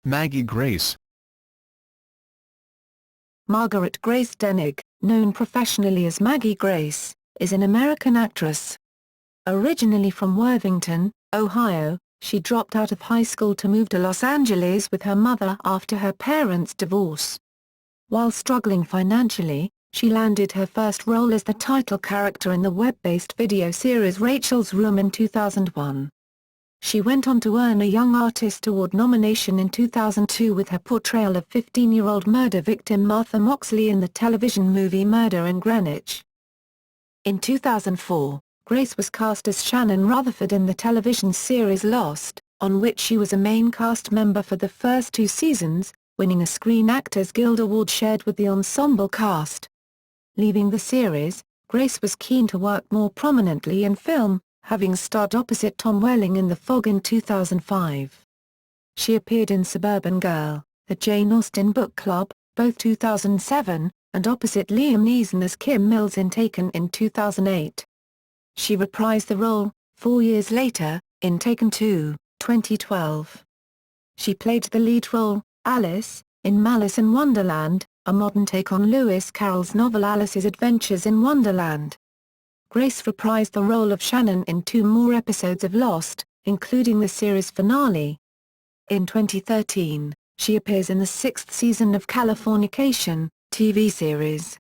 Maggie Grace. Margaret Grace Denig, known professionally as Maggie Grace, is an American actress. Originally from Worthington, Ohio, she dropped out of high school to move to Los Angeles with her mother after her parents' divorce. While struggling financially, she landed her first role as the title character in the web-based video series Rachel's Room in 2001. She went on to earn a Young Artist Award nomination in 2002 with her portrayal of 15-year-old murder victim Martha Moxley in the television movie Murder in Greenwich. In 2004, Grace was cast as Shannon Rutherford in the television series Lost, on which she was a main cast member for the first 2 seasons, winning a Screen Actors Guild Award shared with the ensemble cast. Leaving the series, Grace was keen to work more prominently in film, having starred opposite Tom Welling in The Fog in 2005. She appeared in Suburban Girl, The Jane Austen Book Club, both 2007, and opposite Liam Neeson as Kim Mills in Taken in 2008. She reprised the role, 4 years later, in Taken 2, 2012. She played the lead role, Alice, in Malice in Wonderland, a modern take on Lewis Carroll's novel Alice's Adventures in Wonderland. Grace reprised the role of Shannon in 2 more episodes of Lost, including the series finale. In 2013, she appears in the 6th season of Californication TV series.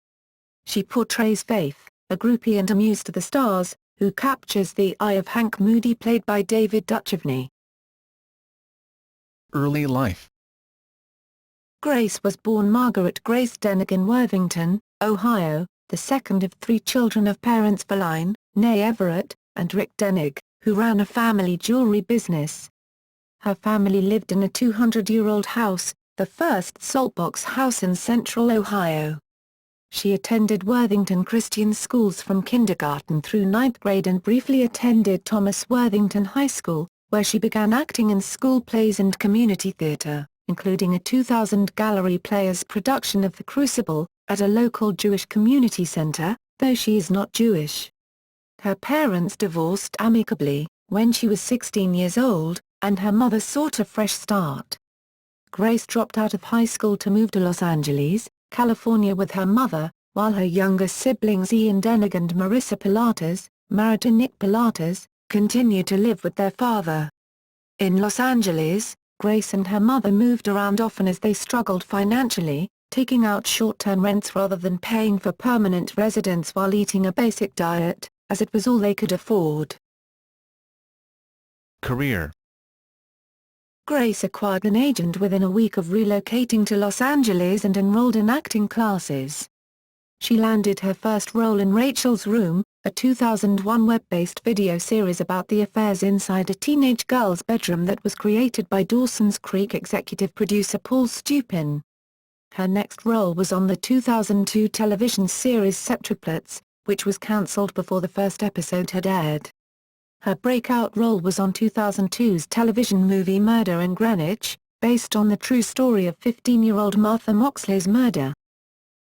She portrays Faith, a groupie and a muse to the stars, who captures the eye of Hank Moody played by David Duchovny. Early life. Grace was born Margaret Grace Denig in Worthington, Ohio, the second of 3 children of parents Feline, née Everett, and Rick Denig, who ran a family jewelry business. Her family lived in a 200-year-old house, the first saltbox house in central Ohio. She attended Worthington Christian schools from kindergarten through 9th grade and briefly attended Thomas Worthington High School, where she began acting in school plays and community theater, including a 2000 Gallery Players production of The Crucible, at a local Jewish community center, though she is not Jewish. Her parents divorced amicably when she was 16 years old, and her mother sought a fresh start. Grace dropped out of high school to move to Los Angeles, California with her mother, while her younger siblings Ian Denig and Marissa Pilates, married to Nick Pilates, continued to live with their father. In Los Angeles, Grace and her mother moved around often as they struggled financially, taking out short-term rents rather than paying for permanent residence while eating a basic diet, as it was all they could afford. Career. Grace acquired an agent within a week of relocating to Los Angeles and enrolled in acting classes. She landed her first role in Rachel's Room, a 2001 web-based video series about the affairs inside a teenage girl's bedroom that was created by Dawson's Creek executive producer Paul Stupin. Her next role was on the 2002 television series Septuplets, which was cancelled before the first episode had aired. Her breakout role was on 2002's television movie Murder in Greenwich, based on the true story of 15-year-old Martha Moxley's murder.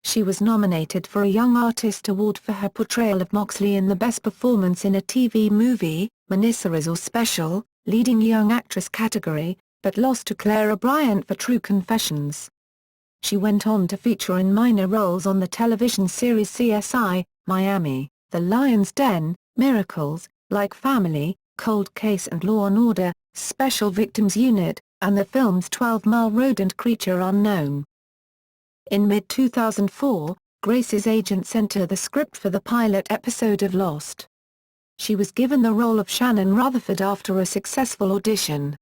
She was nominated for a Young Artist Award for her portrayal of Moxley in the Best Performance in a TV Movie, Miniseries or Special, Leading Young Actress category, but lost to Clara Bryant for True Confessions. She went on to feature in minor roles on the television series CSI, Miami, The Lion's Den, Miracles, Like Family, Cold Case and Law & Order, Special Victims Unit, and the films 12 Mile Road and Creature Unknown. In mid-2004, Grace's agent sent her the script for the pilot episode of Lost. She was given the role of Shannon Rutherford after a successful audition.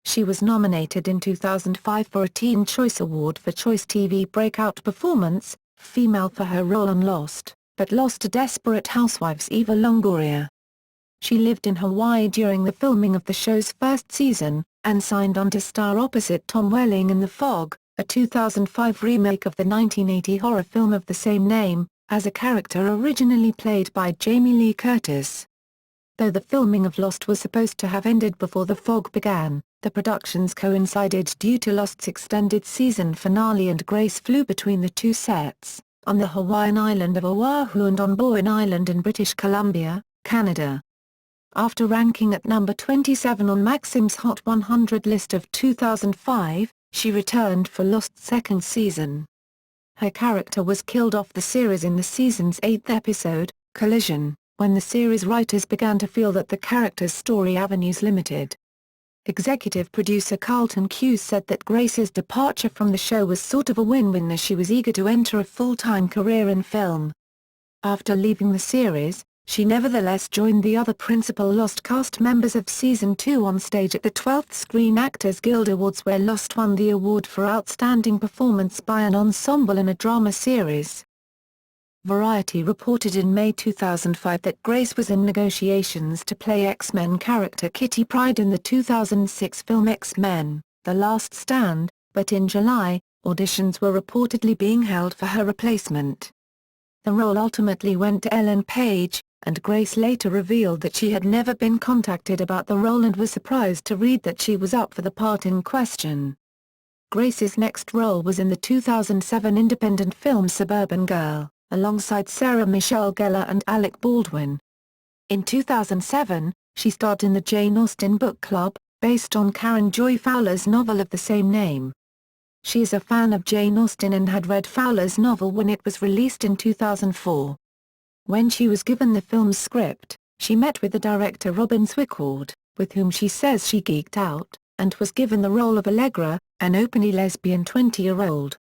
She was nominated in 2005 for a Teen Choice Award for Choice TV Breakout Performance, Female for her role on Lost, but lost to Desperate Housewives' Eva Longoria. She lived in Hawaii during the filming of the show's first season, and signed on to star opposite Tom Welling in The Fog, a 2005 remake of the 1980 horror film of the same name, as a character originally played by Jamie Lee Curtis. Though the filming of Lost was supposed to have ended before The Fog began, the productions coincided due to Lost's extended season finale and Grace flew between the 2 sets, on the Hawaiian island of Oahu and on Boyne Island in British Columbia, Canada. After ranking at number 27 on Maxim's Hot 100 list of 2005, She returned for Lost's second season. Her character was killed off the series in the season's 8th episode, Collision, when the series writers began to feel that the character's story avenues limited. Executive producer Carlton Cuse said that Grace's departure from the show was sort of a win-win as she was eager to enter a full-time career in film. After leaving the series, she nevertheless joined the other principal Lost cast members of Season 2 on stage at the 12th Screen Actors Guild Awards, where Lost won the award for Outstanding Performance by an Ensemble in a Drama Series. Variety reported in May 2005 that Grace was in negotiations to play X-Men character Kitty Pryde in the 2006 film X-Men: The Last Stand, but in July, auditions were reportedly being held for her replacement. The role ultimately went to Ellen Page, and Grace later revealed that she had never been contacted about the role and was surprised to read that she was up for the part in question. Grace's next role was in the 2007 independent film Suburban Girl, alongside Sarah Michelle Gellar and Alec Baldwin. In 2007, she starred in the Jane Austen Book Club, based on Karen Joy Fowler's novel of the same name. She is a fan of Jane Austen and had read Fowler's novel when it was released in 2004. When she was given the film's script, she met with the director Robin Swicord, with whom she says she geeked out, and was given the role of Allegra, an openly lesbian 20-year-old.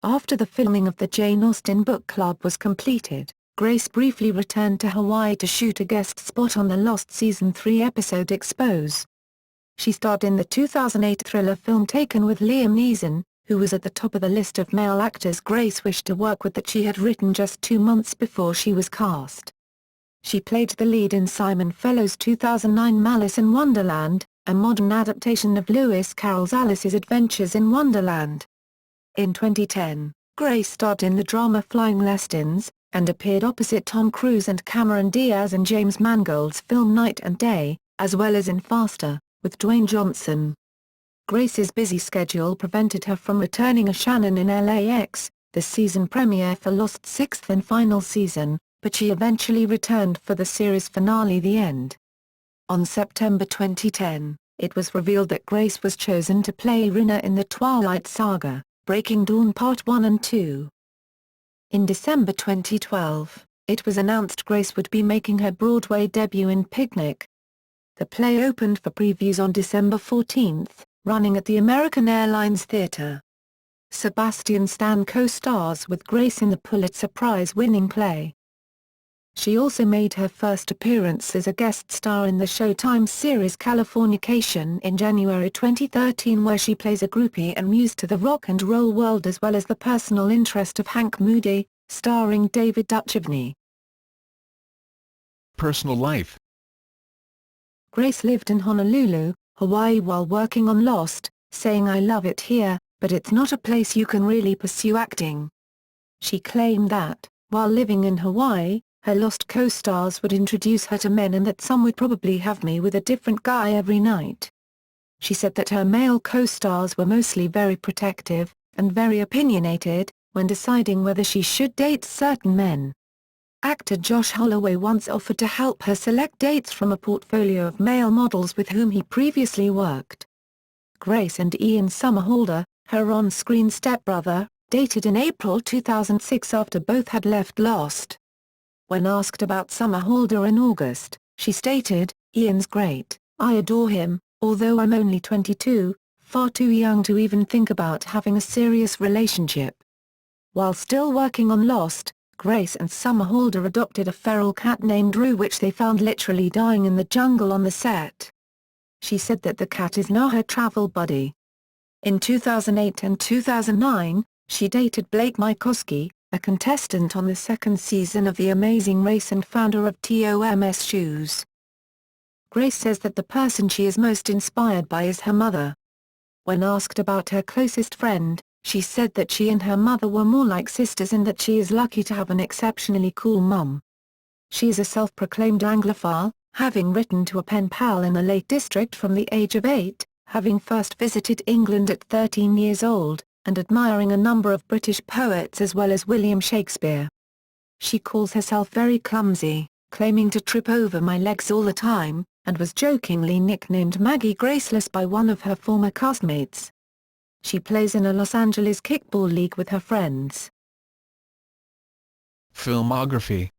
After the filming of the Jane Austen Book Club was completed, Grace briefly returned to Hawaii to shoot a guest spot on the Lost Season 3 episode Expose. She starred in the 2008 thriller film Taken with Liam Neeson, who was at the top of the list of male actors Grace wished to work with that she had written just 2 months before she was cast. She played the lead in Simon Fellow's 2009 Malice in Wonderland, a modern adaptation of Lewis Carroll's Alice's Adventures in Wonderland. In 2010, Grace starred in the drama Flying Lessons, and appeared opposite Tom Cruise and Cameron Diaz in James Mangold's film Night and Day, as well as in Faster, with Dwayne Johnson. Grace's busy schedule prevented her from returning as Shannon in LAX, the season premiere for Lost's sixth and final season, but she eventually returned for the series finale The End. On September 2010, it was revealed that Grace was chosen to play Rina in the Twilight Saga, Breaking Dawn Part 1 and 2. In December 2012, it was announced Grace would be making her Broadway debut in Picnic. The play opened for previews on December 14, running at the American Airlines Theatre. Sebastian Stan co-stars with Grace in the Pulitzer Prize-winning play. She also made her first appearance as a guest star in the Showtime series Californication in January 2013, where she plays a groupie and muse to the rock and roll world as well as the personal interest of Hank Moody, starring David Duchovny. Personal life. Grace lived in Honolulu, Hawaii while working on Lost, saying "I love it here, but it's not a place you can really pursue acting." She claimed that, while living in Hawaii, her Lost co-stars would introduce her to men and that some would probably have me with a different guy every night. She said that her male co-stars were mostly very protective, and very opinionated, when deciding whether she should date certain men. Actor Josh Holloway once offered to help her select dates from a portfolio of male models with whom he previously worked. Grace and Ian Somerhalder, her on-screen stepbrother, dated in April 2006 after both had left Lost. When asked about Somerhalder in August, she stated, "Ian's great, I adore him, although I'm only 22, far too young to even think about having a serious relationship." While still working on Lost, Grace and Somerhalder adopted a feral cat named Rue, which they found literally dying in the jungle on the set. She said that the cat is now her travel buddy. In 2008 and 2009, she dated Blake Mycoskie, a contestant on the second season of The Amazing Race and founder of TOMS Shoes. Grace says that the person she is most inspired by is her mother. When asked about her closest friend, she said that she and her mother were more like sisters and that she is lucky to have an exceptionally cool mum. She is a self-proclaimed Anglophile, having written to a pen pal in the Lake District from the age of 8, having first visited England at 13 years old, and admiring a number of British poets as well as William Shakespeare. She calls herself very clumsy, claiming to trip over my legs all the time, and was jokingly nicknamed Maggie Graceless by one of her former castmates. She plays in a Los Angeles kickball league with her friends. Filmography